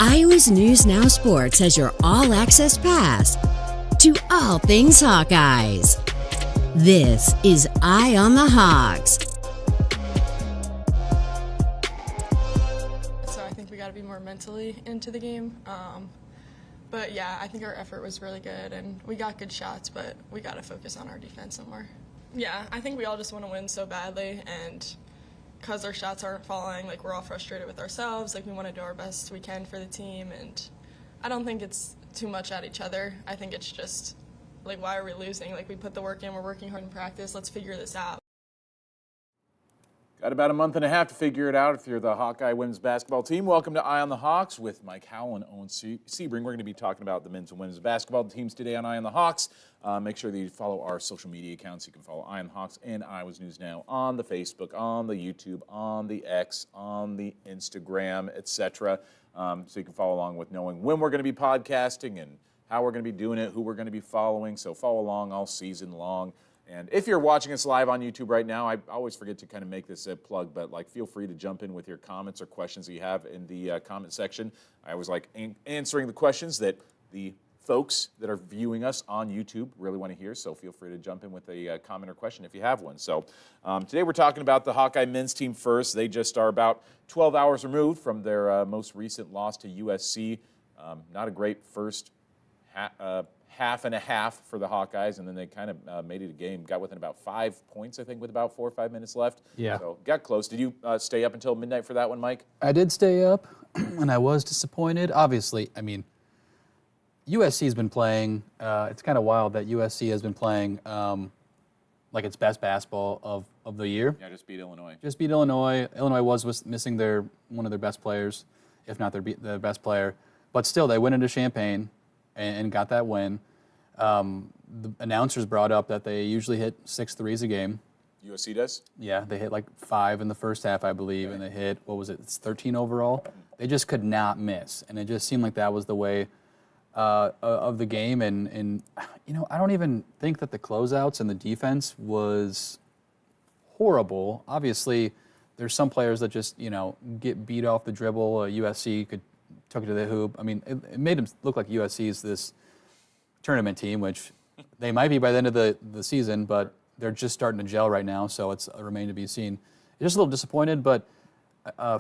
Iowa's News Now Sports has your all-access pass to all things Hawkeyes. This is Eye on the Hawks. So I think we got to be more mentally into the game. But yeah, I think our effort was really good and we got good shots, but we got to focus on our defense some more. Yeah, I think we all just want to win so badly, and because our shots aren't falling, like, we're all frustrated with ourselves. Like, we want to do our best we can for the team, and I don't think it's too much at each other. I think it's just, like, why are we losing? Like, we put the work in, we're working hard in practice, let's figure this out. Got about a month and a half to figure it out if you're the Hawkeye women's basketball team. Welcome to Eye on the Hawks with Mike Howell and Owen Sebring. We're going to be talking about the men's and women's basketball teams today on Eye on the Hawks. Make sure that you follow our social media accounts. You can follow Eye on the Hawks and Iowa's News Now on the Facebook, on the YouTube, on the X, on the Instagram, etc. So you can follow along with knowing when we're going to be podcasting and how we're going to be doing it, who we're going to be following. So follow along all season long. And if you're watching us live on YouTube right now, I always forget to kind of make this a plug, but feel free to jump in with your comments or questions that you have in the comment section. I always like answering the questions that the folks that are viewing us on YouTube really want to hear, so feel free to jump in with a comment or question if you have one. So today we're talking about the Hawkeye men's team first. They just are about 12 hours removed from their most recent loss to USC. Not a great first half and a half for the Hawkeyes, and then they kind of made it a game. Got within about 5 points, I think, with about 4 or 5 minutes left. Yeah. So got close. Did you stay up until midnight for that one, Mike? I did stay up, and I was disappointed. Obviously, I mean, USC has been playing. It's kind of wild that USC has been playing like its best basketball of the year. Yeah, just beat Illinois. Just beat Illinois. Illinois was missing one of their best players, if not their best player. But still, they went into Champaign and got that win. The announcers brought up that they usually hit 6 threes a game. USC does? Yeah, they hit like 5 in the first half, I believe, Okay. and they hit, it's 13 overall. They just could not miss, and it just seemed like that was the way of the game. And I don't even think that the closeouts and the defense was horrible. Obviously, there's some players that just, get beat off the dribble. USC took it to the hoop. I mean, it made them look like USC is this tournament team, which they might be by the end of the season, but they're just starting to gel right now, so it's remained to be seen. Just a little disappointed, but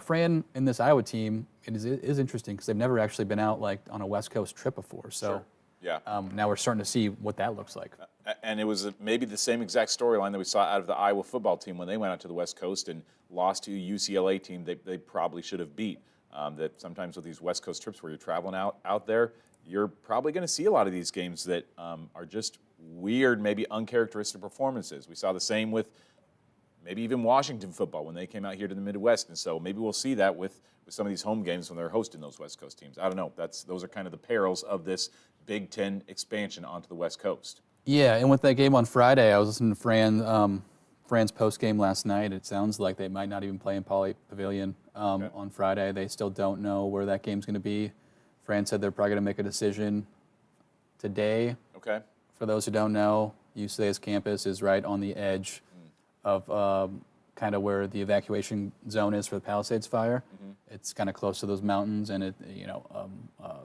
Fran in this Iowa team, it is interesting because they've never actually been out like on a West Coast trip before. So sure. Yeah. Now we're starting to see what that looks like. And it was maybe the same exact storyline that we saw out of the Iowa football team when they went out to the West Coast and lost to a UCLA team they probably should have beat. That sometimes with these West Coast trips where you're traveling out there, you're probably going to see a lot of these games that are just weird, maybe uncharacteristic performances. We saw the same with maybe even Washington football when they came out here to the Midwest, and so maybe we'll see that with some of these home games when they're hosting those West Coast teams. I don't know. Those are kind of the perils of this Big Ten expansion onto the West Coast. Yeah, and with that game on Friday, I was listening to Fran's post-game last night. It sounds like they might not even play in Pauley Pavilion on Friday. They still don't know where that game's going to be. Fran said they're probably going to make a decision today. Okay. For those who don't know, UCLA's campus is right on the edge of kind of where the evacuation zone is for the Palisades fire. Mm-hmm. It's kind of close to those mountains, and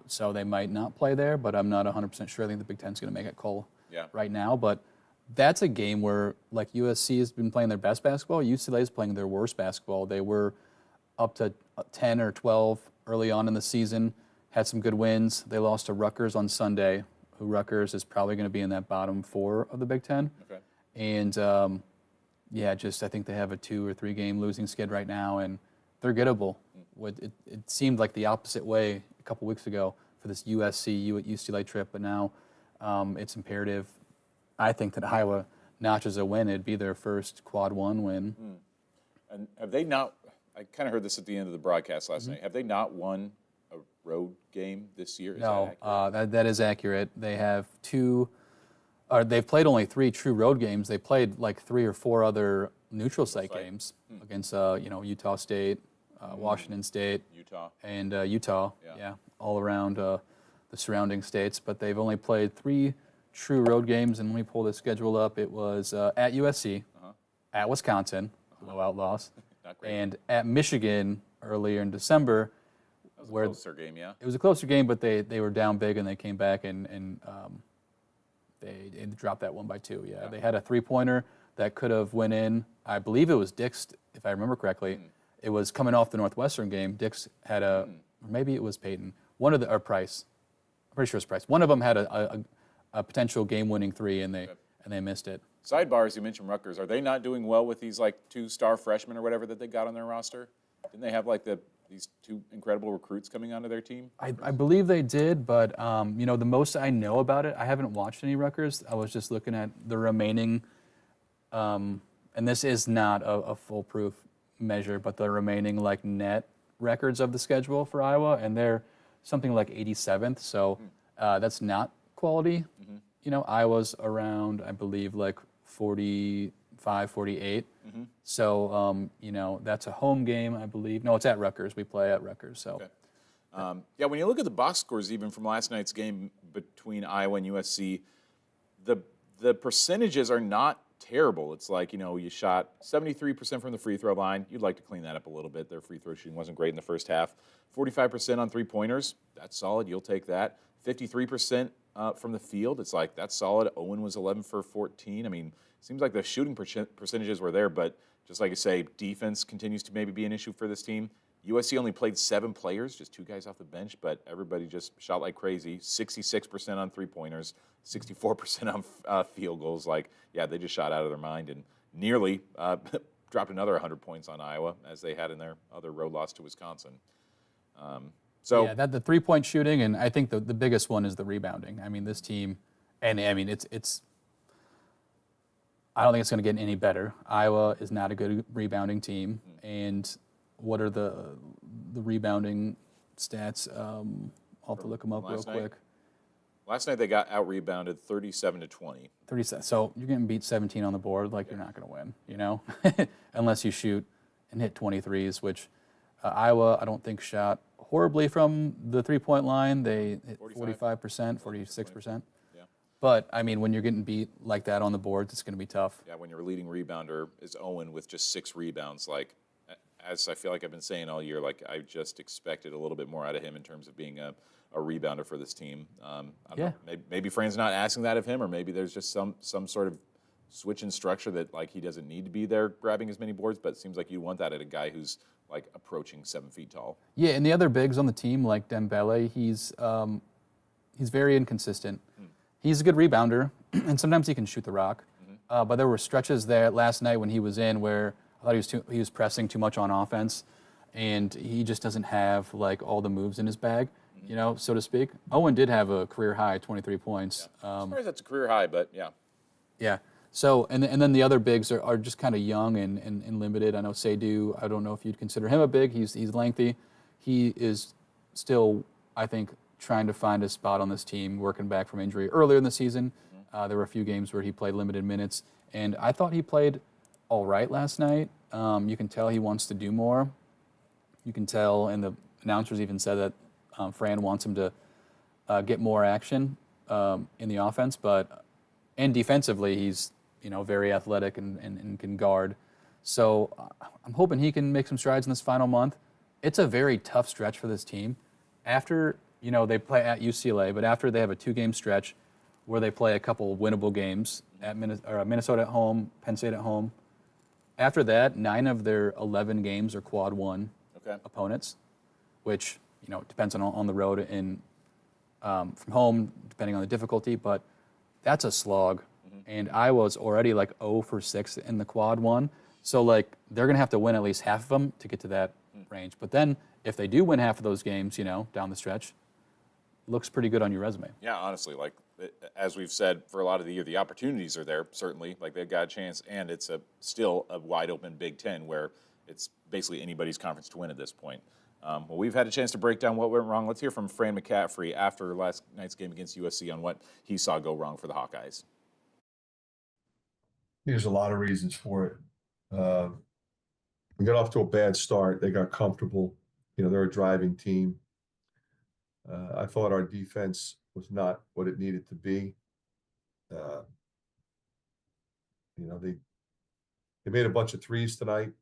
so they might not play there, but I'm not 100% sure. I think the Big Ten's going to make it call right now, but that's a game where, like, USC has been playing their best basketball. UCLA is playing their worst basketball. They were up to 10 or 12 early on in the season, had some good wins. They lost to Rutgers on Sunday, who Rutgers is probably going to be in that bottom 4 of the Big Ten. Okay. And, I think they have a 2 or 3 game losing skid right now, and they're gettable. It seemed like the opposite way a couple weeks ago for this USC-UCLA trip, but now it's imperative. I think that Iowa notches a win. It'd be their first quad 1 win. And have they not, I kind of heard this at the end of the broadcast last night, have they not won a road game this year? Is no, that is accurate. They have they've played only 3 true road games. They played like 3 or 4 other neutral site games against Utah State, Washington State, Utah, and Utah. Yeah, all around the surrounding states. But they've only played 3 true road games, and let me pull the schedule up. It was at USC, at Wisconsin, blowout loss, Not great. and at Michigan earlier in December, was a closer game, yeah. It was a closer game, but they were down big and they came back and they dropped that one by 2. Yeah, they had a 3-pointer that could have went in. I believe it was Dick's, if I remember correctly. It was coming off the Northwestern game. Dick's had or maybe it was Peyton. Or Price. I'm pretty sure it was Price. One of them had a potential game-winning 3, and they missed it. Sidebars, you mentioned Rutgers. Are they not doing well with these like 2-star freshmen or whatever that they got on their roster? Didn't they have like these 2 incredible recruits coming onto their team? I believe they did, but the most I know about it, I haven't watched any Rutgers. I was just looking at the remaining, and this is not a foolproof measure, but the remaining like net records of the schedule for Iowa, and they're something like 87th. So that's not quality. Iowa's around, I believe, like 45, 48. So, that's a home game, I believe. No, it's at Rutgers. We play at Rutgers. So, yeah, when you look at the box scores, even from last night's game between Iowa and USC, the percentages are not terrible. It's like, you shot 73% from the free throw line. You'd like to clean that up a little bit. Their free throw shooting wasn't great in the first half. 45% on 3-pointers. That's solid. You'll take that. 53% from the field. It's like, that's solid. Owen was 11 for 14. I mean, seems like the shooting percentages were there, but just like you say, defense continues to maybe be an issue for this team. USC only played 7 players, just 2 guys off the bench, but everybody just shot like crazy. 66% on 3-pointers, 64% on field goals. Like, yeah, they just shot out of their mind and nearly dropped another 100 points on Iowa, as they had in their other road loss to Wisconsin. Yeah, the 3-point shooting, and I think the biggest one is the rebounding. I mean, this team, and I mean, it's I don't think it's going to get any better. Iowa is not a good rebounding team, and what are the rebounding stats? I'll have to look them up real quick. Last night they got out-rebounded 37-20. 37. So you're getting beat 17 on the board, like you're not going to win, unless you shoot and hit 23s, which Iowa, I don't think, shot horribly from the 3-point line. They hit 45%, 46%. Yeah. But, I mean, when you're getting beat like that on the boards, it's going to be tough. Yeah, when your leading rebounder is Owen with just 6 rebounds, like, as I feel like I've been saying all year, like, I just expected a little bit more out of him in terms of being a rebounder for this team. I don't know, maybe Fran's not asking that of him, or maybe there's just some sort of switch in structure that, like, he doesn't need to be there grabbing as many boards, but it seems like you want that at a guy who's, like, approaching 7 feet tall. Yeah, and the other bigs on the team, like Dembele, he's very inconsistent. He's a good rebounder, and sometimes he can shoot the rock. But there were stretches there last night when he was in where I thought he was pressing too much on offense, and he just doesn't have, like, all the moves in his bag, so to speak. Owen did have a career high, 23 points. Yeah. I'm sorry that's a career high, but yeah. Yeah. So, and then the other bigs are just kind of young and limited. I know Seydu, I don't know if you'd consider him a big. He's lengthy. He is still, I think, trying to find a spot on this team, working back from injury earlier in the season. There were a few games where he played limited minutes, and I thought he played all right last night. You can tell he wants to do more. You can tell, and the announcers even said that Fran wants him to get more action in the offense, and defensively, he's very athletic and can guard. So I'm hoping he can make some strides in this final month. It's a very tough stretch for this team. After, they play at UCLA, but after they have a 2-game stretch where they play a couple winnable games at Minnesota at home, Penn State at home. After that, 9 of their 11 games are quad 1 opponents, which, depends on the road and from home, depending on the difficulty, but that's a slog. And Iowa's already like 0 for 6 in the quad 1. So, like, they're going to have to win at least half of them to get to that range. But then if they do win half of those games, down the stretch, looks pretty good on your resume. Yeah, honestly, like, as we've said for a lot of the year, the opportunities are there, certainly. Like, they've got a chance, and it's still a wide-open Big Ten where it's basically anybody's conference to win at this point. Well, we've had a chance to break down what went wrong. Let's hear from Fran McCaffrey after last night's game against USC on what he saw go wrong for the Hawkeyes. There's a lot of reasons for it. We got off to a bad start. They got comfortable. They're a driving team. I thought our defense was not what it needed to be. They made a bunch of threes tonight.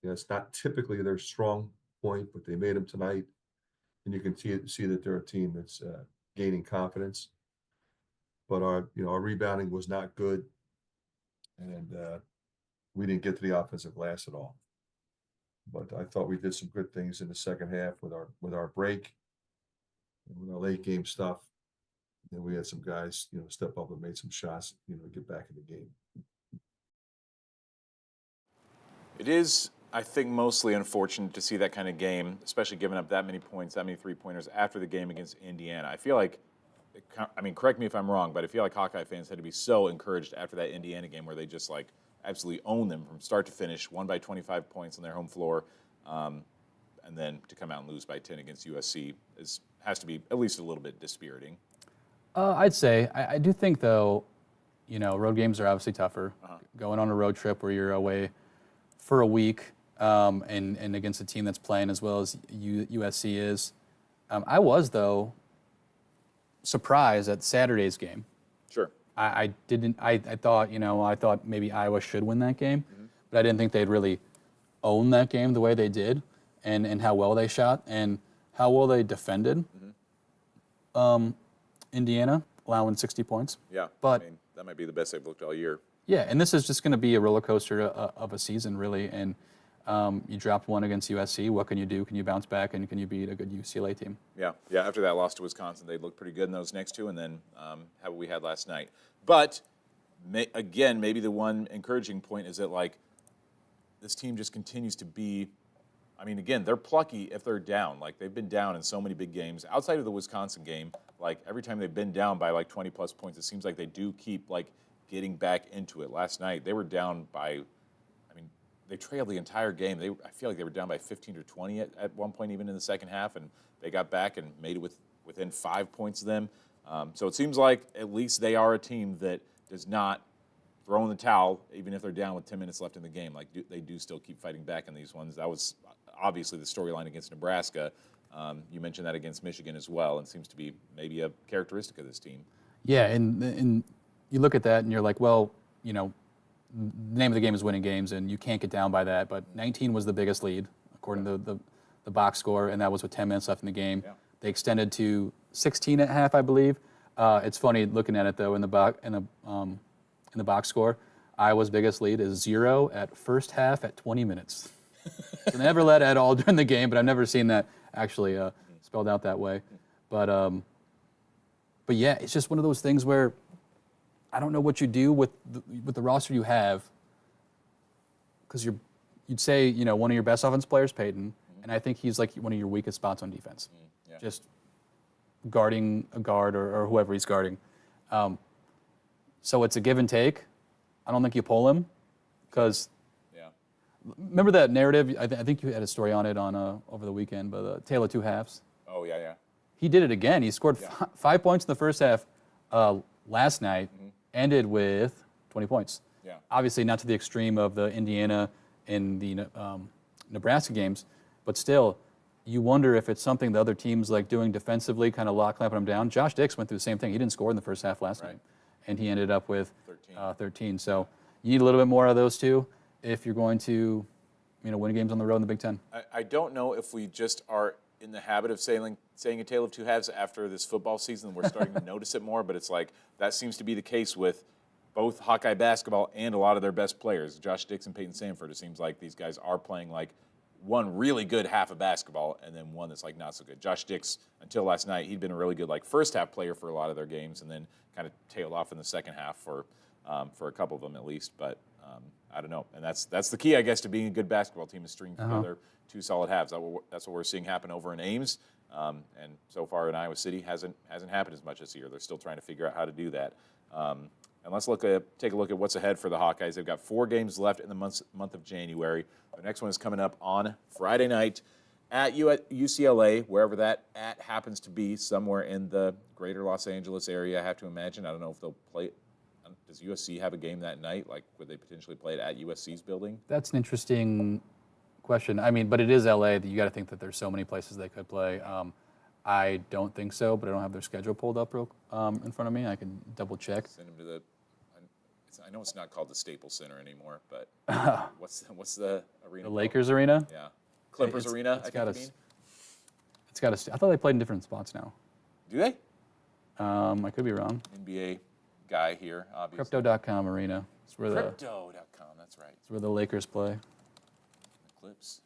It's not typically their strong point, but they made them tonight. And you can see that they're a team that's gaining confidence. But our rebounding was not good, and we didn't get to the offensive glass at all. But I thought we did some good things in the second half with our break and with our late game stuff. And we had some guys, step up and made some shots, get back in the game. It is, I think, mostly unfortunate to see that kind of game, especially giving up that many points, that many three-pointers after the game against Indiana. I feel like, correct me if I'm wrong, but I feel like Hawkeye fans had to be so encouraged after that Indiana game where they just, absolutely owned them from start to finish, won by 25 points on their home floor, and then to come out and lose by 10 against USC has to be at least a little bit dispiriting. I'd say. I do think, though, road games are obviously tougher. Going on a road trip where you're away for a week and against a team that's playing as well as USC is. I was, though, surprised at Saturday's game. Sure. I thought maybe Iowa should win that game, but I didn't think they'd really own that game the way they did and how well they shot and how well they defended Indiana, allowing 60 points. Yeah, but that might be the best they've looked all year. Yeah, and this is just going to be a roller coaster of a season, really. And you dropped one against USC. What can you do? Can you bounce back, and can you beat a good UCLA team? Yeah. After that loss to Wisconsin, they looked pretty good in those next two, and then how we had last night. But again, maybe the one encouraging point is that this team just continues to be. Again, they're plucky if they're down. They've been down in so many big games. Outside of the Wisconsin game, every time they've been down by 20-plus points, it seems like they do keep getting back into it. Last night, they were down by, they trailed the entire game. I feel like they were down by 15 or 20 at one point, even in the second half, and they got back and made it within 5 points of them. So it seems like at least they are a team that does not throw in the towel, even if they're down with 10 minutes left in the game. They do still keep fighting back in these ones. That was obviously the storyline against Nebraska. You mentioned that against Michigan as well, and seems to be maybe a characteristic of this team. Yeah, and you look at that and you're like, well, the name of the game is winning games, and you can't get down by that. But 19 was the biggest lead, according to the box score, and that was with 10 minutes left in the game. Yeah. They extended to 16 at half, I believe. It's funny looking at it, though, in the box score. Iowa's biggest lead is 0 at first half at 20 minutes. So they never led at all during the game, but I've never seen that actually spelled out that way. But yeah, it's just one of those things where I don't know what you do with the roster you have, because you'd say one of your best offensive players, Peyton, and I think he's one of your weakest spots on defense, just guarding a guard or whoever he's guarding. So it's a give and take. I don't think you pull him, because remember that narrative? I think you had a story on it over the weekend, but the Tale of Two Halves. Oh yeah. He did it again. He scored 5 points in the first half last night. Ended with 20 points. Yeah. Obviously not to the extreme of the Indiana and the Nebraska games, but still, you wonder if it's something the other teams doing defensively, kind of clamping them down. Josh Dix went through the same thing. He didn't score in the first half last night, and he ended up with 13. So you need a little bit more of those two if you're going to win games on the road in the Big Ten. I don't know if we just are in the habit of saying a tale of two halves after this football season. We're starting to notice it more, but it's that seems to be the case with both Hawkeye basketball and a lot of their best players. Josh Dix and Peyton Sanford, it seems like these guys are playing one really good half of basketball and then one that's not so good. Josh Dix, until last night, he'd been a really good first half player for a lot of their games, and then kind of tailed off in the second half for a couple of them at least. But I don't know, and that's the key, I guess, to being a good basketball team is stringing together two solid halves. That's what we're seeing happen over in Ames, and so far in Iowa City hasn't happened as much this year. They're still trying to figure out how to do that. And let's take a look at what's ahead for the Hawkeyes. They've got 4 games left in the month of January. The next one is coming up on Friday night at UCLA, wherever that happens to be, somewhere in the greater Los Angeles area, I have to imagine. I don't know if they'll play. Does USC have a game that night? Would they potentially play it at USC's building? That's an interesting question. But it is LA. That you got to think that there's so many places they could play. I don't think so, but I don't have their schedule pulled up in front of me. I can double check. Send them to I know it's not called the Staples Center anymore, but what's the arena? The Lakers arena? Yeah. Clippers Arena, I think you mean? It's got I thought they played in different spots now. Do they? I could be wrong. NBA guy here, obviously. Crypto.com Arena. It's where Crypto.com, that's right. It's where the Lakers play. The Clips.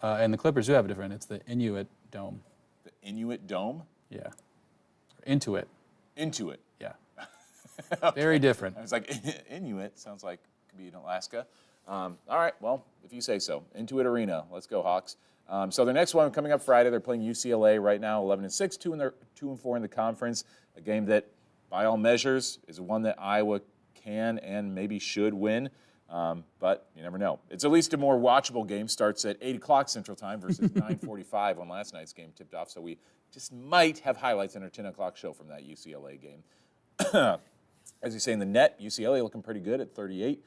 And the Clippers do have a different. It's the Inuit Dome. The Inuit Dome? Yeah. Intuit. Intuit. Yeah. Okay. Very different. I was like, Inuit sounds like it could be in Alaska. All right, well, if you say so. Intuit Arena. Let's go, Hawks. So their next one coming up Friday, they're playing UCLA right now, 11-6, 2-4 in the conference. A game that, by all measures, is one that Iowa can and maybe should win. But you never know. It's at least a more watchable game. Starts at 8 o'clock Central Time versus 9:45 when last night's game tipped off. So we just might have highlights in our 10 o'clock show from that UCLA game. As you say in the net, UCLA looking pretty good at 38.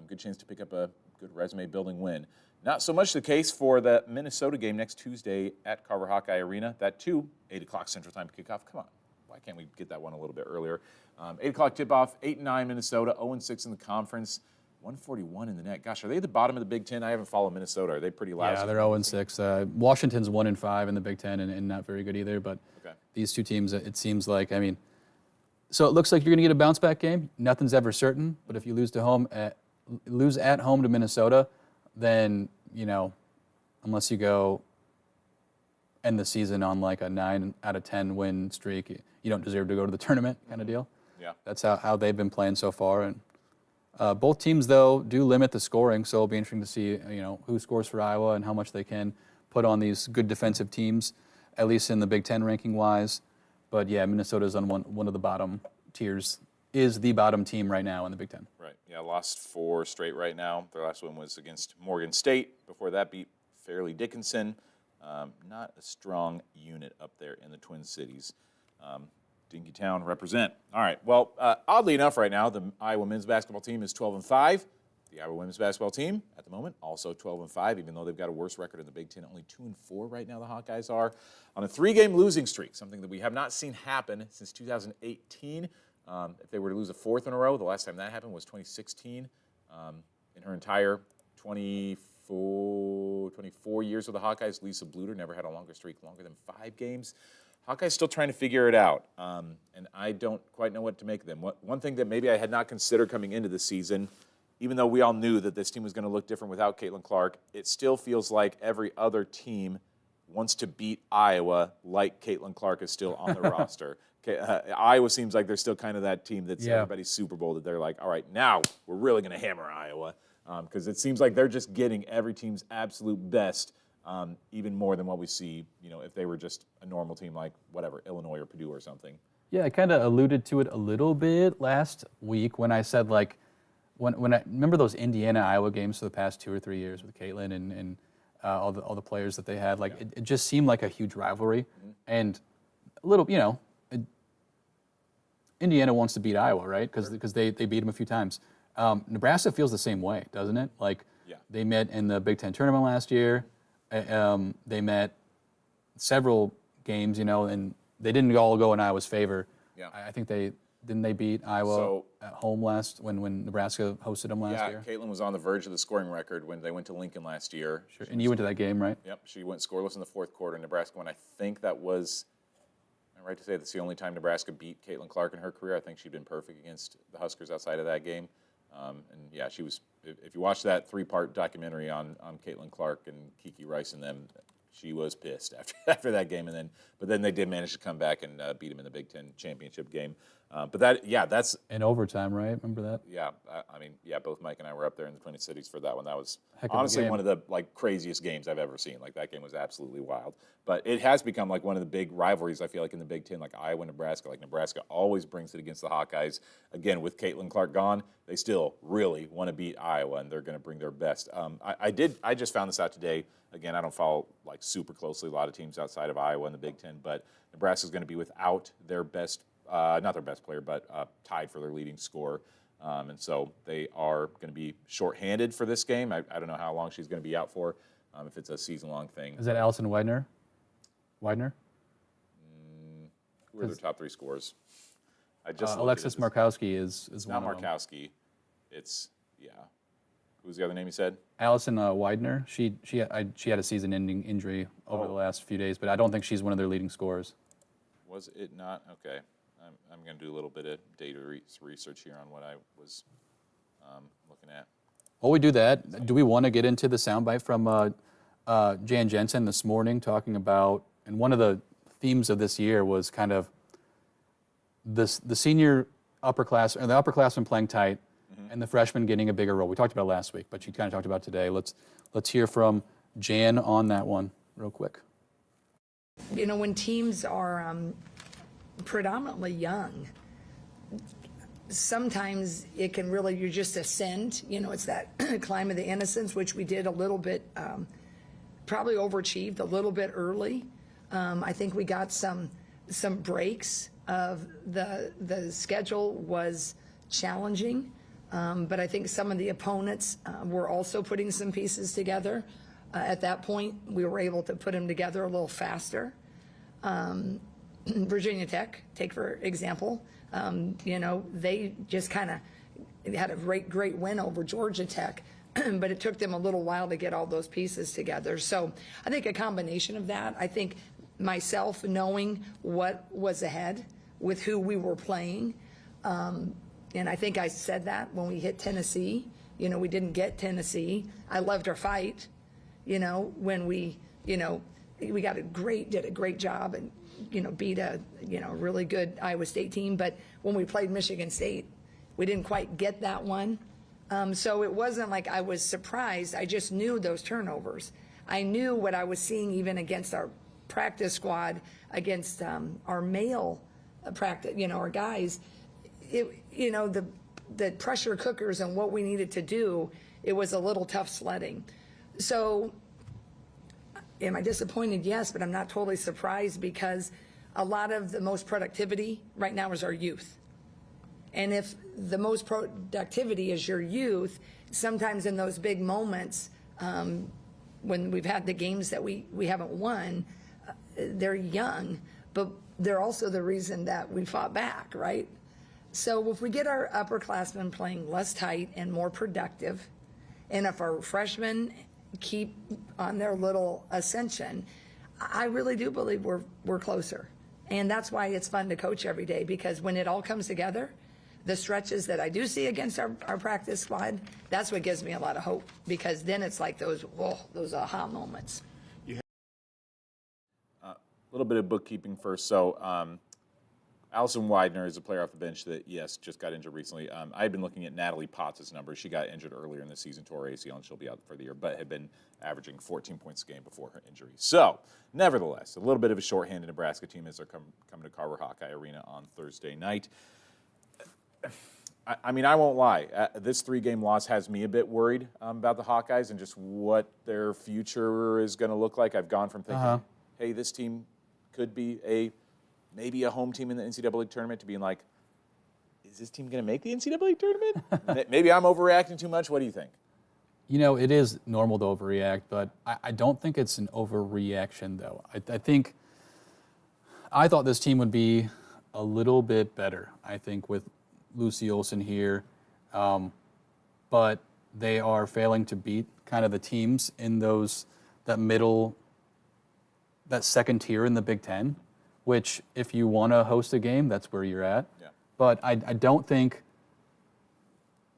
Good chance to pick up a good resume-building win. Not so much the case for the Minnesota game next Tuesday at Carver Hawkeye Arena. That too, 8 o'clock Central Time kickoff. Come on, why can't we get that one a little bit earlier? 8 o'clock tip-off, 8-9 Minnesota, 0-6 in the conference, 141 in the net. Gosh, are they at the bottom of the Big Ten? I haven't followed Minnesota. Are they pretty lousy? Yeah, they're 0-6. Washington's 1-5 in the Big Ten and not very good either. But these two teams, it seems like, I mean, so it looks like you're going to get a bounce-back game. Nothing's ever certain. But if you lose at home to Minnesota, then, you know, unless you go end the season on like a 9 out of 10 win streak, you don't deserve to go to the tournament kind of deal. Yeah. That's how they've been playing so far. And both teams, though, do limit the scoring, so it'll be interesting to see, you know, who scores for Iowa and how much they can put on these good defensive teams, at least in the Big Ten ranking-wise. But, yeah, Minnesota's on one of the bottom tiers, is the bottom team right now in the Big Ten. Right, yeah, lost 4 straight right now. Their last one was against Morgan State. Before that, beat Fairleigh Dickinson. Not a strong unit up there in the Twin Cities. Dinkytown represent. All right, well, oddly enough right now, the Iowa men's basketball team is 12-5. The Iowa women's basketball team, at the moment, also 12-5, even though they've got a worse record in the Big Ten. Only 2-4 right now, the Hawkeyes are on a 3-game losing streak, something that we have not seen happen since 2018. If they were to lose a 4th in a row, the last time that happened was 2016. In her entire 24 years with the Hawkeyes, Lisa Bluter never had a longer streak, longer than 5 games. Hawkeyes still trying to figure it out, and I don't quite know what to make of them. One thing that maybe I had not considered coming into the season, even though we all knew that this team was going to look different without Caitlin Clark, it still feels like every other team wants to beat Iowa like Caitlin Clark is still on the roster. Iowa seems like they're still kind of that team that's everybody's Super Bowl, that they're like, all right, now we're really going to hammer Iowa, because it seems like they're just getting every team's absolute best, even more than what we see, you know, if they were just a normal team like, whatever, Illinois or Purdue or something. Yeah, I kind of alluded to it a little bit last week when I said, like, when I remember those Indiana-Iowa games for the past 2 or 3 years with Caitlin and all the players that they had, like, it just seemed like a huge rivalry. And a little, you know, Indiana wants to beat Iowa, right? Because they beat them a few times. Nebraska feels the same way, doesn't it? Like, they met in the Big Ten tournament last year. They met several games, you know, and they didn't all go in Iowa's favor. Yeah. I think they beat Iowa at home when Nebraska hosted them last year. Yeah, Caitlin was on the verge of the scoring record when they went to Lincoln last year. Sure. And you went to that game, right? Yep, she went scoreless in the 4th quarter. Nebraska won. I think that was, am I right to say that's the only time Nebraska beat Caitlin Clark in her career? I think she'd been perfect against the Huskers outside of that game. And yeah, she was, if you watch that 3-part documentary on Caitlin Clark and Kiki Rice and them, she was pissed after that game. But then they did manage to come back and beat them in the Big Ten championship game. But that's in overtime, right? Remember that? Yeah, I mean, both Mike and I were up there in the Twin Cities for that one. That was honestly one of the craziest games I've ever seen. Like, that game was absolutely wild. But it has become like one of the big rivalries, I feel like, in the Big Ten, like Iowa, Nebraska. Like, Nebraska always brings it against the Hawkeyes. Again, with Caitlin Clark gone, they still really want to beat Iowa, and they're going to bring their best. I just found this out today. Again, I don't follow like super closely a lot of teams outside of Iowa in the Big Ten, but Nebraska's going to be without their best. Not their best player, but tied for their leading scorer. And so they are going to be shorthanded for this game. I don't know how long she's going to be out for, if it's a season-long thing. Is that Allison Widener? Who are their top 3 scorers? Alexis Markowski is not one of them. Markowski. It's, Who was the other name you said? Allison Widener. She had a season-ending injury over the last few days, but I don't think she's one of their leading scorers. Was it not? Okay. I'm going to do a little bit of data research here on what I was looking at. While we do that, do we want to get into the soundbite from Jan Jensen this morning talking about, and one of the themes of this year was kind of the senior upperclassmen, or the upperclassmen playing tight, and the freshmen getting a bigger role. We talked about it last week, but she kind of talked about it today. Let's hear from Jan on that one real quick. You know, when teams are predominantly young, sometimes it can really, you just ascend. You know, it's that climb of the innocence, which we did a little bit, probably overachieved a little bit early. I think we got some breaks of the schedule was challenging, but I think some of the opponents were also putting some pieces together. At that point, we were able to put them together a little faster. Virginia Tech, take for example, you know, they just kind of had a great win over Georgia Tech, but it took them a little while to get all those pieces together. So I think a combination of that, I think myself knowing what was ahead with who we were playing, and I think I said that when we hit Tennessee. You know, we didn't get Tennessee. I loved our fight. You know, when we did a great job and, you know, beat a, you know, really good Iowa State team. But when we played Michigan State, we didn't quite get that one. So it wasn't like I was surprised. I just knew those turnovers. I knew what I was seeing even against our practice squad, against our male practice, you know, our guys. You know, the pressure cookers and what we needed to do, it was a little tough sledding. So am I disappointed? Yes, but I'm not totally surprised, because a lot of the most productivity right now is our youth. And if the most productivity is your youth, sometimes in those big moments, when we've had the games that we haven't won, they're young, but they're also the reason that we fought back, right? So if we get our upperclassmen playing less tight and more productive, and if our freshmen keep on their little ascension, I really do believe we're closer. And that's why it's fun to coach every day, because when it all comes together, the stretches that I do see against our practice squad, that's what gives me a lot of hope, because then it's like those aha moments. A little bit of bookkeeping first. So Allison Widener is a player off the bench that, yes, just got injured recently. I had been looking at Natalie Potts' numbers. She got injured earlier in the season, tore ACL, and she'll be out for the year, but had been averaging 14 points a game before her injury. So, nevertheless, a little bit of a shorthanded Nebraska team as they're coming to Carver Hawkeye Arena on Thursday night. I mean, I won't lie. This 3-game loss has me a bit worried about the Hawkeyes and just what their future is going to look like. I've gone from thinking, hey, this team could be maybe a home team in the NCAA tournament, to being like, is this team going to make the NCAA tournament? Maybe I'm overreacting too much. What do you think? You know, it is normal to overreact, but I don't think it's an overreaction, though. I thought this team would be a little bit better, I think, with Lucy Olson here, but they are failing to beat kind of the teams in that second tier in the Big Ten, which if you want to host a game, that's where you're at. Yeah. But I don't think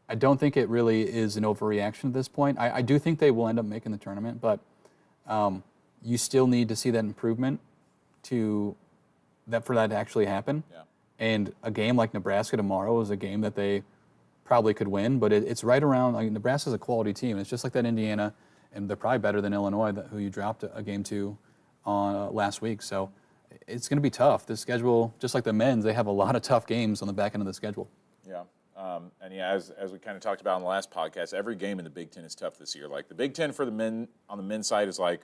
it really is an overreaction at this point. I do think they will end up making the tournament, but you still need to see that improvement for that to actually happen. Yeah. And a game like Nebraska tomorrow is a game that they probably could win, but it's right around, like, Nebraska's a quality team. It's just like that Indiana, and they're probably better than Illinois, who you dropped a game to on last week. So it's going to be tough. The schedule, just like the men's, they have a lot of tough games on the back end of the schedule. Yeah. And yeah, as we kind of talked about on the last podcast, every game in the Big Ten is tough this year. Like, the Big Ten for the men, on the men's side, is like,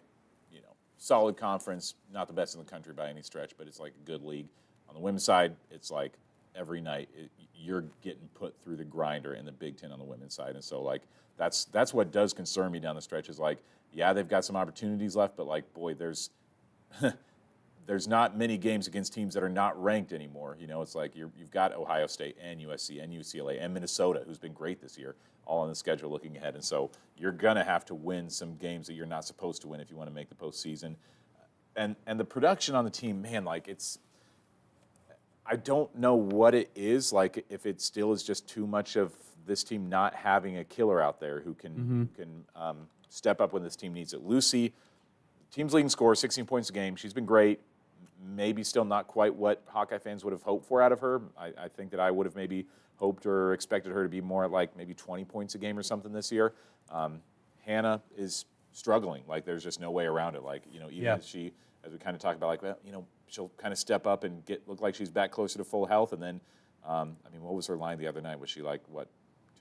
you know, solid conference, not the best in the country by any stretch, but it's like a good league. On the women's side, it's like every night you're getting put through the grinder in the Big Ten on the women's side. And so, like, that's what does concern me down the stretch, is like, yeah, they've got some opportunities left, but, like, boy, there's there's not many games against teams that are not ranked anymore. You know, it's like you've got Ohio State and USC and UCLA and Minnesota, who's been great this year, all on the schedule looking ahead. And so you're going to have to win some games that you're not supposed to win if you want to make the postseason. And the production on the team, man, like I don't know what it is, like if it still is just too much of this team not having a killer out there who can step up when this team needs it. Lucy, team's leading scorer, 16 points a game. She's been great. Maybe still not quite what Hawkeye fans would have hoped for out of her. I think that I would have maybe hoped or expected her to be more like maybe 20 points a game or something this year. Hannah is struggling. Like there's just no way around it. Like, you know, even as we kind of talk about, like, well, you know, she'll kind of step up and look like she's back closer to full health. And then, I mean, what was her line the other night? Was she like, what,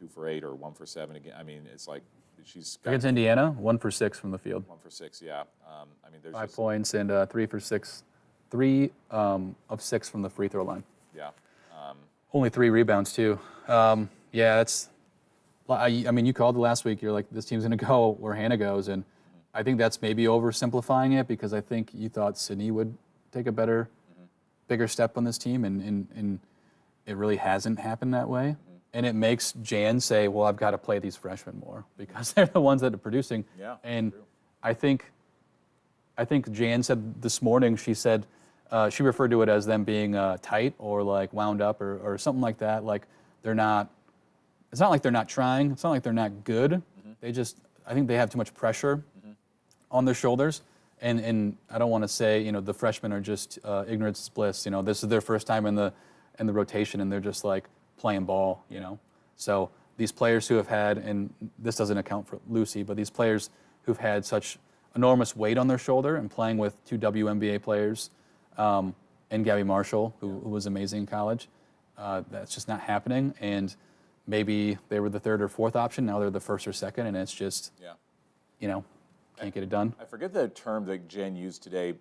2 for 8 or 1 for 7 again? I mean, it's like she's got Against Indiana, 1 for 6 from the field. 1 for 6, yeah. I mean, there's 5 just, points and 3 for 6. 3 of 6 from the free throw line. yeah. Only 3 rebounds too. Yeah, that's. I mean, you called it last week. You're like, this team's going to go where Hannah goes, and I think that's maybe oversimplifying it because I think you thought Sydney would take a bigger step on this team, and it really hasn't happened that way. And it makes Jan say, "Well, I've got to play these freshmen more because they're the ones that are producing." Yeah, and true. I think Jan said this morning. She said. She referred to it as them being tight or like wound up or something like that. Like they're not. It's not like they're not trying. It's not like they're not good. They just. I think they have too much pressure on their shoulders. And I don't want to say, you know, the freshmen are just ignorance is bliss. You know, this is their first time in the rotation, and they're just like playing ball. You know, so these players who have had, and this doesn't account for Lucy, but these players who've had such enormous weight on their shoulder and playing with 2 WNBA players. And Gabby Marshall, who was amazing in college. That's just not happening. And maybe they were the 3rd or 4th option. Now they're the 1st or 2nd, and it's just, you know, can't get it done. I forget the term that Jen used today.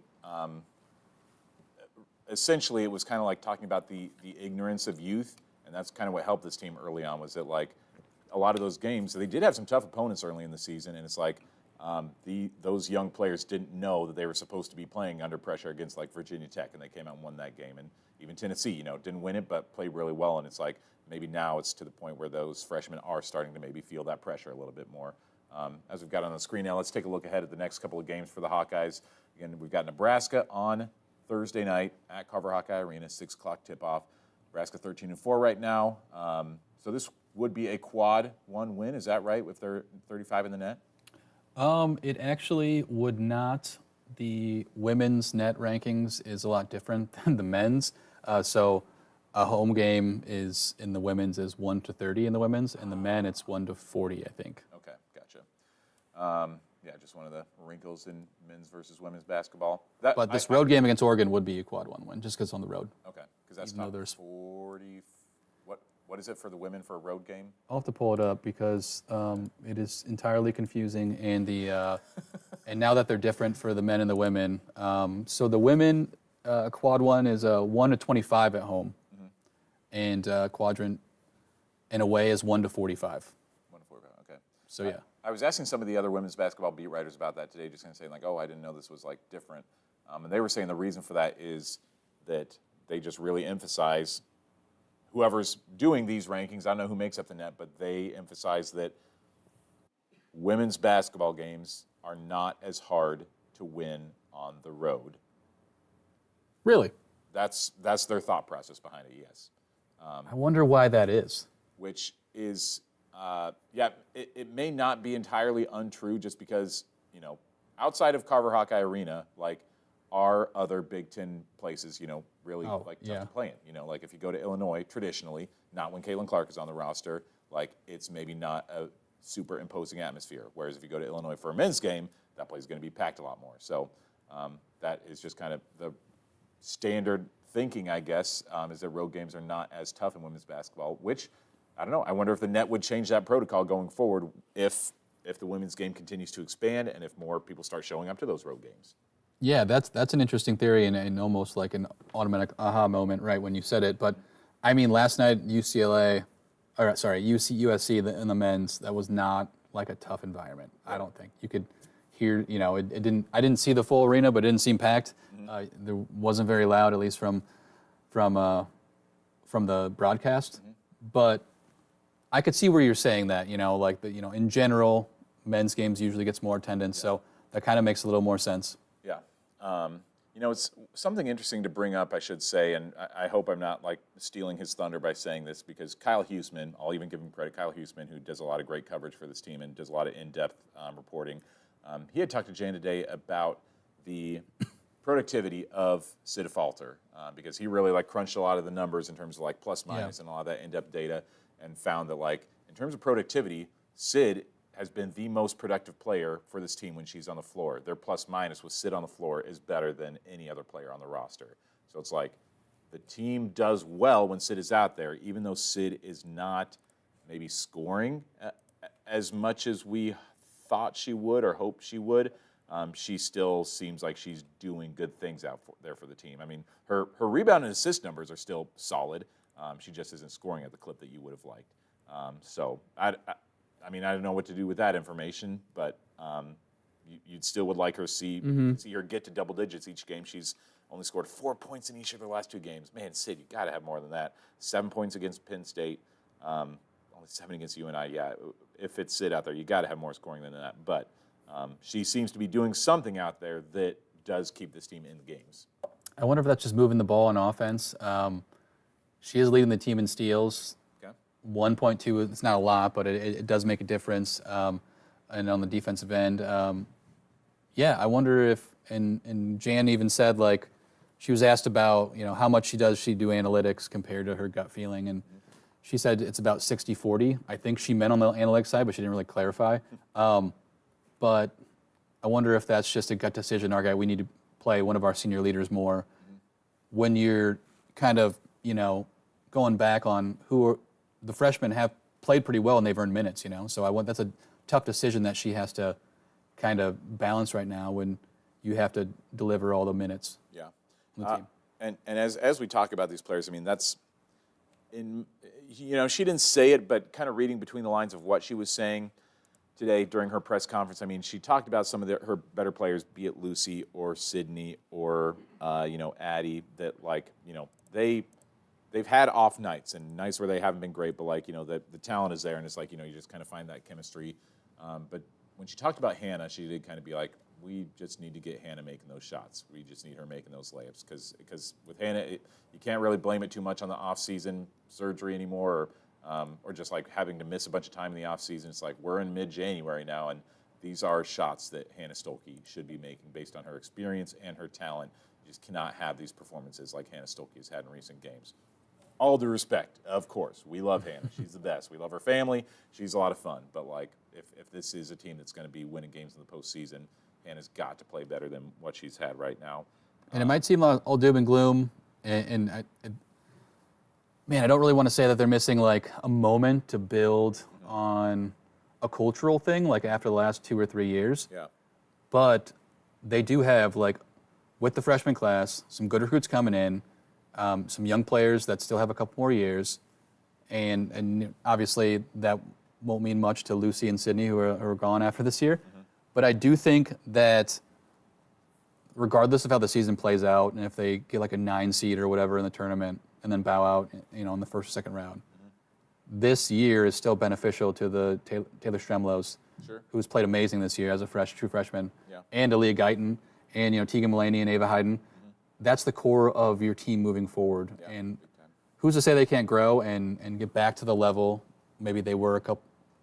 Essentially, it was kind of like talking about the ignorance of youth, and that's kind of what helped this team early on, was that, like, a lot of those games, they did have some tough opponents early in the season, and it's like, those young players didn't know that they were supposed to be playing under pressure against like Virginia Tech, and they came out and won that game. And even Tennessee, you know, didn't win it, but played really well. And it's like maybe now it's to the point where those freshmen are starting to maybe feel that pressure a little bit more. As we've got on the screen now, let's take a look ahead at the next couple of games for the Hawkeyes. Again, we've got Nebraska on Thursday night at Carver Hawkeye Arena, 6 o'clock tip-off. Nebraska 13-4 right now. So this would be a quad 1 win. Is that right, with their 35 in the net? It actually would not. The women's net rankings is a lot different than the men's. So a home game is in the women's is 1-30 in the women's, and the men it's 1-40, I think. Okay, gotcha. Yeah, just one of the wrinkles in men's versus women's basketball. But this road game against Oregon would be a quad 1 win, just because it's on the road. Okay, because that's Even not though there's 40. What is it for the women for a road game? I'll have to pull it up because it is entirely confusing, and and now that they're different for the men and the women. So the women quad 1 is 1-25 at home, and quadrant and away is 1-45. 1-45. Okay. So yeah. I was asking some of the other women's basketball beat writers about that today, just kind of saying like, oh, I didn't know this was like different, and they were saying the reason for that is that they just really emphasize. Whoever's doing these rankings, I don't know who makes up the net, but they emphasize that women's basketball games are not as hard to win on the road. Really? That's their thought process behind it, yes. I wonder why that is. Which is, it may not be entirely untrue just because, you know, outside of Carver Hawkeye Arena, like, are other Big Ten places, you know, really tough to play in. You know, like if you go to Illinois, traditionally, not when Caitlin Clark is on the roster, like it's maybe not a super imposing atmosphere. Whereas if you go to Illinois for a men's game, that place is going to be packed a lot more. So that is just kind of the standard thinking, I guess, is that road games are not as tough in women's basketball, which, I don't know, I wonder if the net would change that protocol going forward if the women's game continues to expand and if more people start showing up to those road games. Yeah, that's an interesting theory and almost like an automatic aha moment right when you said it. But I mean, last night UCLA, USC in the men's, that was not like a tough environment. I don't think you could hear, it didn't. I didn't see the full arena, but it didn't seem packed. There wasn't very loud, at least from the broadcast. But I could see where you're saying that. In general, men's games usually gets more attendance, so that kind of makes a little more sense. Yeah. It's something interesting to bring up, I should say, and I hope I'm not stealing his thunder by saying this, because Kyle Huseman, I'll even give him credit, Kyle Huseman, who does a lot of great coverage for this team and does a lot of in-depth reporting, he had talked to Jan today about the productivity of Sid Falter, because he really crunched a lot of the numbers in terms of plus minus and a lot of that in-depth data, and found that in terms of productivity, Sid has been the most productive player for this team when she's on the floor. Their plus minus with Sid on the floor is better than any other player on the roster. So it's the team does well when Sid is out there, even though Sid is not maybe scoring as much as we thought she would or hoped she would. She still seems like she's doing good things out there for the team. I mean, her rebound and assist numbers are still solid. She just isn't scoring at the clip that you would have liked. So I don't know what to do with that information, but you'd still would like her see her get to double digits each game. She's only scored 4 points in each of her last 2 games. Man, Sid, you got to have more than that. 7 points against Penn State, only 7 against UNI. Yeah, if it's Sid out there, you got to have more scoring than that. But she seems to be doing something out there that does keep this team in the games. I wonder if that's just moving the ball on offense. She is leading the team in steals. 1.2, it's not a lot, but it does make a difference. And on the defensive end, I wonder if, and Jan even said, she was asked about, how much she do analytics compared to her gut feeling, and she said it's about 60-40. I think she meant on the analytics side, but she didn't really clarify. But I wonder if that's just a gut decision. Our guy, we need to play one of our senior leaders more. When you're kind of, going back on the freshmen have played pretty well and they've earned minutes, So that's a tough decision that she has to kind of balance right now when you have to deliver all the minutes. Yeah. On the team. And as we talk about these players, that's she didn't say it, but kind of reading between the lines of what she was saying today during her press conference. She talked about some of her better players, be it Lucy or Sydney or Addie, that they've had off nights and nights where they haven't been great, but the talent is there, and it's you just kind of find that chemistry. But when she talked about Hannah, she did kind of be we just need to get Hannah making those shots. We just need her making those layups, because with Hannah, you can't really blame it too much on the off-season surgery anymore, or just having to miss a bunch of time in the off-season. It's we're in mid-January now, and these are shots that Hannah Stolke should be making based on her experience and her talent. You just cannot have these performances like Hannah Stolke has had in recent games. All due respect, of course. We love Hannah. She's the best. We love her family. She's a lot of fun. But, if this is a team that's going to be winning games in the postseason, Hannah's got to play better than what she's had right now. And it might seem like all doom and gloom, and I don't really want to say that they're missing, a moment to build on a cultural thing, after the last 2 or 3 years. Yeah. But they do have, with the freshman class, some good recruits coming in, some young players that still have a couple more years, and obviously that won't mean much to Lucy and Sydney, who are gone after this year. But I do think that regardless of how the season plays out, and if they get a 9 seed or whatever in the tournament and then bow out, in the first or second round, this year is still beneficial to the Taylor Stremlos, who's played amazing this year as a true freshman, and Aaliyah Guyton, and Tegan Mulaney and Ava Hayden. That's the core of your team moving forward. And who's to say they can't grow and get back to the level maybe they were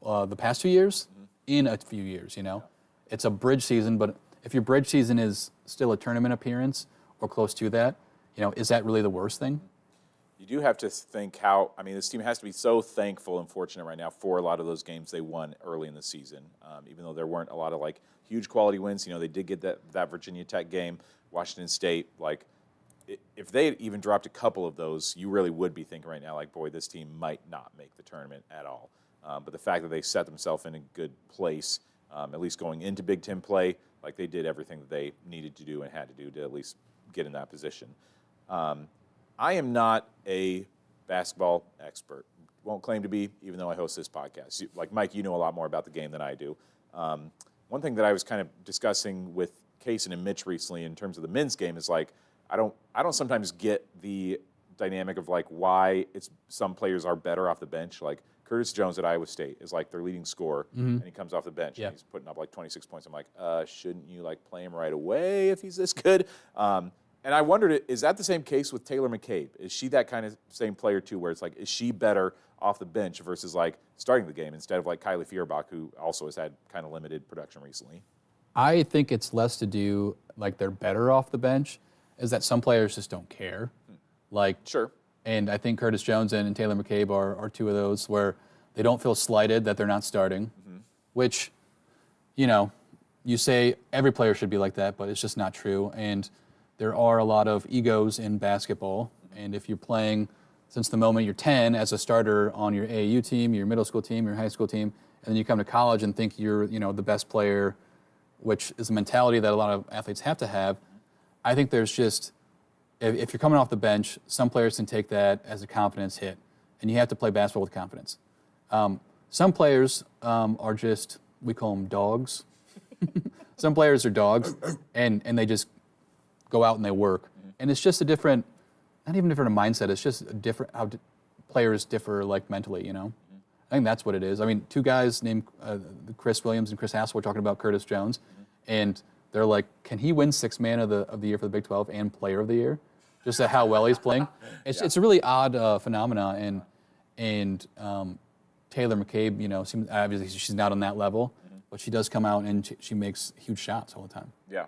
the past 2 years in a few years, It's a bridge season, but if your bridge season is still a tournament appearance or close to that, is that really the worst thing? You do have to think this team has to be so thankful and fortunate right now for a lot of those games they won early in the season. Even though there weren't a lot of huge quality wins, they did get that Virginia Tech game, Washington State, if they had even dropped a couple of those, you really would be thinking right now, boy, this team might not make the tournament at all. But the fact that they set themselves in a good place, at least going into Big Ten play, they did everything that they needed to do and had to do to at least get in that position. I am not a basketball expert. Won't claim to be, even though I host this podcast. Mike, you know a lot more about the game than I do. When one thing that I was kind of discussing with Kaysen and Mitch recently in terms of the men's game is like I don't sometimes get the dynamic of like why it's some players are better off the bench. Like Curtis Jones at Iowa State is like their leading scorer, and he comes off the bench and he's putting up like 26 points. I'm like, shouldn't you like play him right away if he's this good? And I wondered, is that the same case with Taylor McCabe? Is she that kind of same player too, where it's like, is she better off the bench versus like starting the game instead of like Kylie Feuerbach, who also has had kind of limited production recently? I think it's less to do like they're better off the bench, is that some players just don't care. Like Sure. And I think Curtis Jones and Taylor McCabe are two of those where they don't feel slighted that they're not starting, which, you know, you say every player should be like that, but it's just not true. And there are a lot of egos in basketball. And if you're playing since the moment you're 10 as a starter on your AAU team, your middle school team, your high school team, and then you come to college and think you're, you know, the best player, which is a mentality that a lot of athletes have to have, I think there's just, if you're coming off the bench, some players can take that as a confidence hit, and you have to play basketball with confidence. Some players are just, we call them dogs. Some players are dogs, and they just go out and they work. And it's just a different, not even different mindset, it's just a different, how players differ like mentally, you know? I think that's what it is. I mean, two guys named Chris Williams and Chris Hassel were talking about Curtis Jones, and they're like, can he win Sixth Man of the Year for the Big 12 and Player of the Year? Just at how well he's playing. It's a really odd phenomena, and Taylor McCabe, you know, obviously she's not on that level, but she does come out and she makes huge shots all the time. Yeah,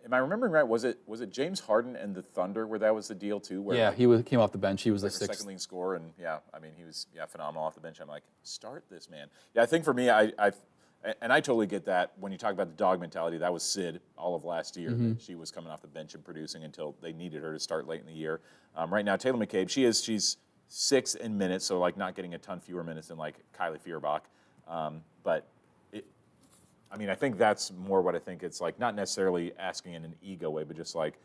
am I remembering right? Was it James Harden and the Thunder where that was the deal too? Where Yeah, like, he came off the bench. He was like the a sixth. second leading scorer, and yeah, I mean he was phenomenal off the bench. I'm like, start this man. Yeah, I think for me, I totally get that when you talk about the dog mentality. That was Sid all of last year. That she was coming off the bench and producing until they needed her to start late in the year. Right now, Taylor McCabe, she's sixth in minutes, so like not getting a ton fewer minutes than like Kylie Feuerbach, but. I mean, I think that's more what I think. It's like not necessarily asking in an ego way, but just like,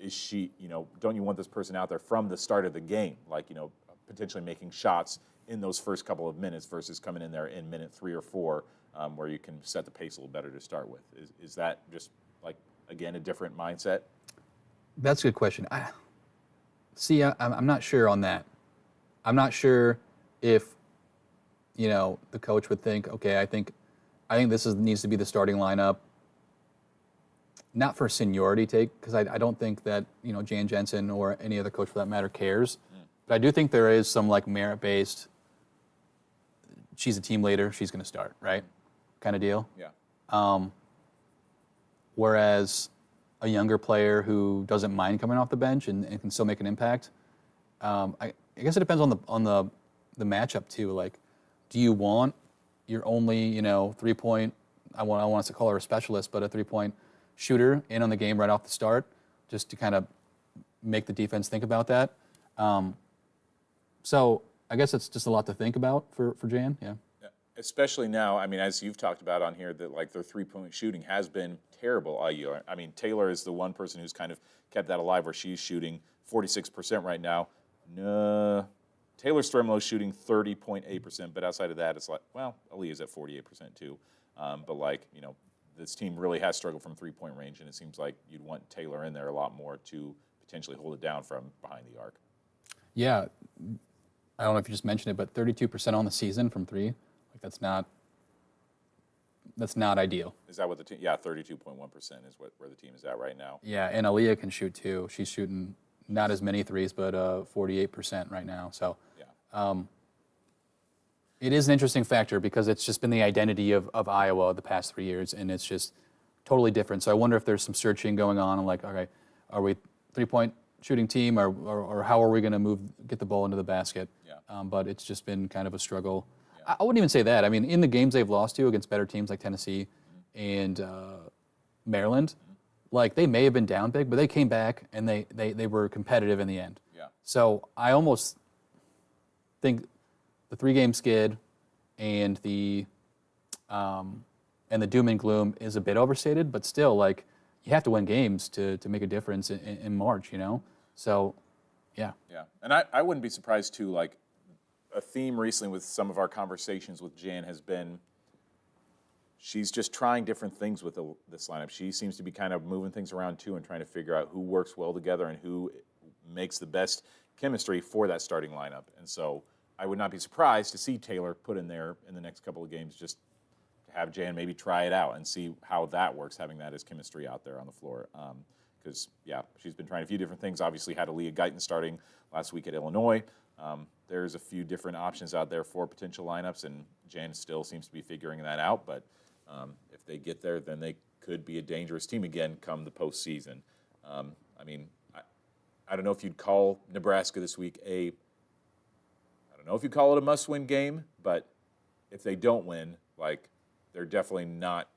is she, you know, don't you want this person out there from the start of the game? Like, you know, potentially making shots in those first couple of minutes versus coming in there in minute 3 or 4 where you can set the pace a little better to start with. Is that just like, again, a different mindset? That's a good question. I'm not sure on that. I'm not sure if, you know, the coach would think, okay, I think this needs to be the starting lineup, not for seniority take, because I don't think that, you know, Jan Jensen or any other coach for that matter cares. But I do think there is some like merit-based, she's a team leader, she's going to start, right? Kind of deal. Yeah. Whereas a younger player who doesn't mind coming off the bench and can still make an impact, I guess it depends on the matchup too. Like, do you want your only, you know, 3-point, I want us to call her a specialist, but a 3-point shooter in on the game right off the start, just to kind of make the defense think about that. So I guess it's just a lot to think about for Jan, yeah. Especially now, I mean, as you've talked about on here, that like their 3-point shooting has been terrible all year. I mean, Taylor is the one person who's kind of kept that alive, where she's shooting 46% right now. No. Taylor Stremlo's shooting 30.8%, but outside of that, it's like, well, Aaliyah's at 48% too. But like, you know, this team really has struggled from 3-point range, and it seems like you'd want Taylor in there a lot more to potentially hold it down from behind the arc. Yeah, I don't know if you just mentioned it, but 32% on the season from 3, like that's not ideal. Is that what the team? Yeah, 32.1% is where the team is at right now. Yeah, and Aaliyah can shoot too. She's shooting not as many threes, but 48% right now. So. It is an interesting factor because it's just been the identity of Iowa the past 3 years, and it's just totally different. So I wonder if there's some searching going on, and like, okay, are we 3-point shooting team, or how are we going to get the ball into the basket? Yeah. But it's just been kind of a struggle. Yeah. I wouldn't even say that. I mean, in the games they've lost to against better teams like Tennessee and Maryland, like they may have been down big, but they came back and they were competitive in the end. Yeah. So I almost think the 3-game skid and the doom and gloom is a bit overstated, but still, like, you have to win games to make a difference in March, you know? So, yeah. Yeah, and I wouldn't be surprised, too, like, a theme recently with some of our conversations with Jan has been she's just trying different things with this lineup. She seems to be kind of moving things around too and trying to figure out who works well together and who makes the best chemistry for that starting lineup. And so I would not be surprised to see Taylor put in there in the next couple of games just to have Jan maybe try it out and see how that works, having that as chemistry out there on the floor. Because, she's been trying a few different things. Obviously had Aaliyah Guyton starting last week at Illinois. There's a few different options out there for potential lineups, and Jan still seems to be figuring that out. But if they get there, then they could be a dangerous team again come the postseason. I don't know if you'd call Nebraska this week I don't know if you'd call it a must-win game, but if they don't win, they're definitely not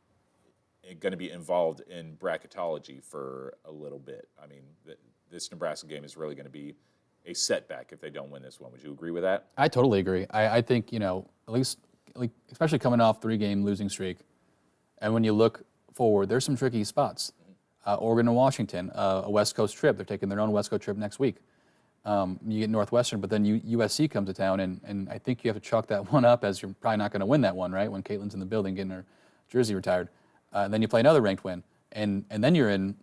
going to be involved in bracketology for a little bit. This Nebraska game is really going to be a setback if they don't win this one. Would you agree with that? I totally agree. I think, at least, especially coming off 3-game losing streak, and when you look forward, there's some tricky spots. Oregon and Washington, a West Coast trip. They're taking their own West Coast trip next week. You get Northwestern, but then USC comes to town, and I think you have to chalk that one up as you're probably not going to win that one, right, when Caitlin's in the building getting her jersey retired. Then you play another ranked win, and then you're in,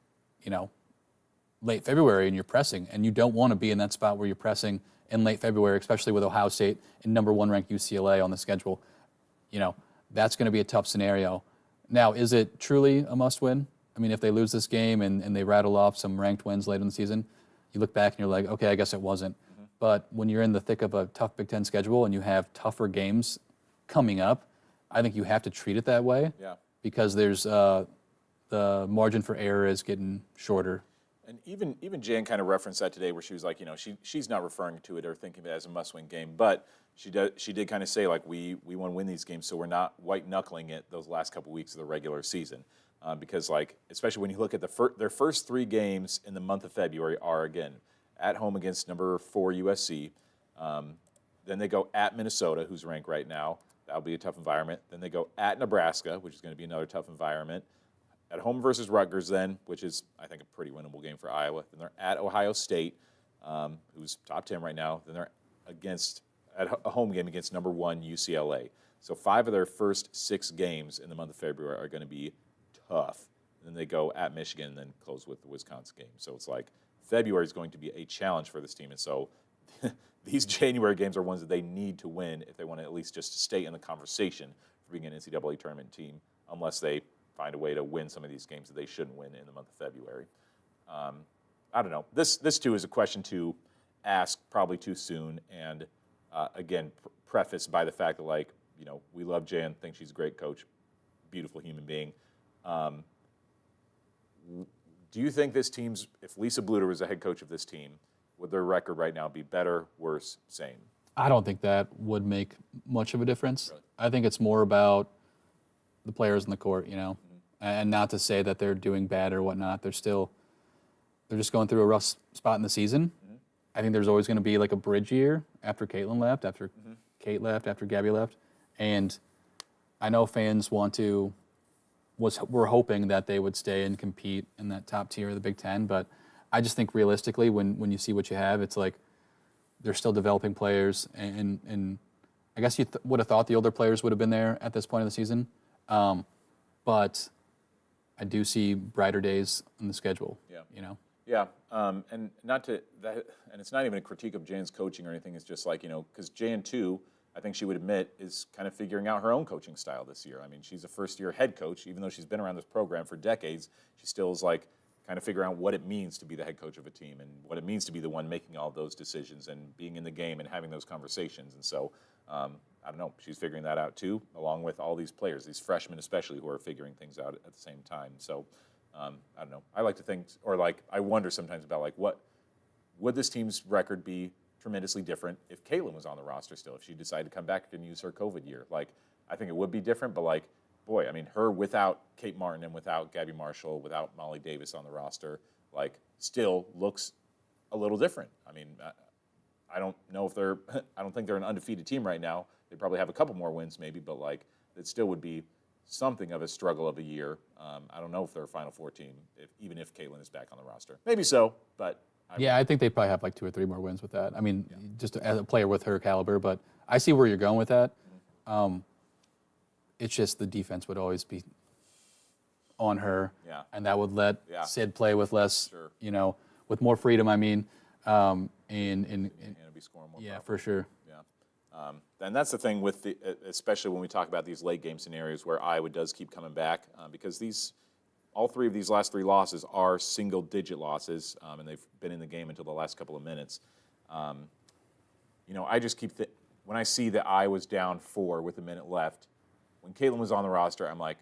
late February and you're pressing, and you don't want to be in that spot where you're pressing in late February, especially with Ohio State and #1 ranked UCLA on the schedule. That's going to be a tough scenario. Now, is it truly a must-win? If they lose this game and they rattle off some ranked wins late in the season, you look back and you're like, okay, I guess it wasn't. Mm-hmm. But when you're in the thick of a tough Big Ten schedule and you have tougher games coming up, I think you have to treat it that way. Yeah. Because there's the margin for error is getting shorter. And even Jan kind of referenced that today, where she was like, she's not referring to it or thinking of it as a must-win game, but she did kind of say we want to win these games, so we're not white knuckling it those last couple weeks of the regular season, because especially when you look at their first 3 games in the month of February are again at home against #4 USC, then they go at Minnesota, who's ranked right now. That'll be a tough environment. Then they go at Nebraska, which is going to be another tough environment. At home versus Rutgers then, which is, I think, a pretty winnable game for Iowa. Then they're at Ohio State, who's top 10 right now. Then they're at a home game against #1 UCLA. So 5 of their first 6 games in the month of February are going to be tough. And then they go at Michigan and then close with the Wisconsin game. So it's February is going to be a challenge for this team. And so these January games are ones that they need to win if they want to at least just stay in the conversation for being an NCAA tournament team, unless they find a way to win some of these games that they shouldn't win in the month of February. I don't know. This too is a question to ask probably too soon, and again, prefaced by the fact that we love Jan, think she's a great coach, beautiful human being. Do you think this team's, if Lisa Bluter was the head coach of this team, would their record right now be better, worse, same? I don't think that would make much of a difference. Really? I think it's more about the players in the court, and not to say that they're doing bad or whatnot. They're just going through a rough spot in the season. Mm-hmm. I think there's always going to be a bridge year after Caitlin left, after Kate left, after Gabby left. And I know fans were hoping that they would stay and compete in that top tier of the Big Ten, but I just think realistically, when you see what you have, it's they're still developing players, and I guess you would have thought the older players would have been there at this point of the season. But I do see brighter days in the schedule. Yeah. Yeah. And it's not even a critique of Jan's coaching or anything. It's just because Jan too, I think she would admit, is kind of figuring out her own coaching style this year. She's a first-year head coach, even though she's been around this program for decades. She still is kind of figuring out what it means to be the head coach of a team and what it means to be the one making all those decisions and being in the game and having those conversations. And so, I don't know, she's figuring that out too, along with all these players, these freshmen especially, who are figuring things out at the same time. So, I don't know. I like to think, or I wonder sometimes about what would this team's record be tremendously different if Caitlin was on the roster still, if she decided to come back and use her COVID year. I think it would be different, but boy, her without Kate Martin and without Gabby Marshall, without Molly Davis on the roster, still looks a little different. I don't know if I don't think they're an undefeated team right now. They probably have a couple more wins maybe, but it still would be something of a struggle of a year. I don't know if they're a Final Four team, even if Caitlin is back on the roster. Maybe so, but I think they probably have 2 or 3 more wins with that. Just as a player with her caliber, but I see where you're going with that. it's just the defense would always be on her, Yeah. and that would let Yeah. Sid play with less, Sure. with more freedom. I mean, and And be scoring more. yeah, for sure. Yeah. And that's the thing with especially when we talk about these late game scenarios where Iowa does keep coming back because all three of these last three losses are single digit losses, and they've been in the game until the last couple of minutes. I just keep when I see that Iowa's down 4 with a minute left, when Caitlin was on the roster, I'm like,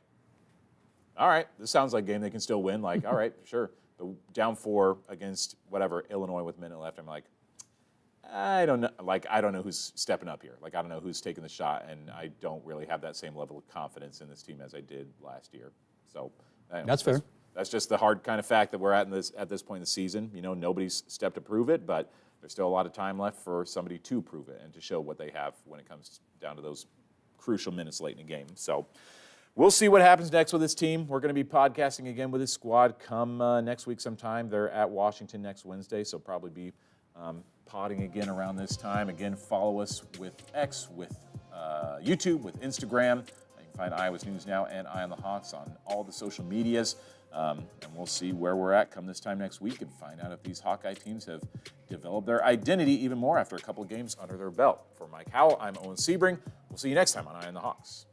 all right, this sounds like a game they can still win. Like, all right, sure. But down 4 against whatever, Illinois with a minute left, I'm like, I don't know. Like, I don't know who's stepping up here. Like, I don't know who's taking the shot, and I don't really have that same level of confidence in this team as I did last year. So That's fair. That's just the hard kind of fact that we're at this point in the season. Nobody's stepped to prove it, but there's still a lot of time left for somebody to prove it and to show what they have when it comes down to those crucial minutes late in the game. So we'll see what happens next with this team. We're going to be podcasting again with this squad come next week sometime. They're at Washington next Wednesday, so probably be podding again around this time. Again, follow us with X, with YouTube, with Instagram. You can find Iowa's News Now and Eye on the Hawks on all the social medias. And we'll see where we're at come this time next week and find out if these Hawkeye teams have developed their identity even more after a couple of games under their belt. For Mike Howell, I'm Owen Sebring. We'll see you next time on Eye on the Hawks.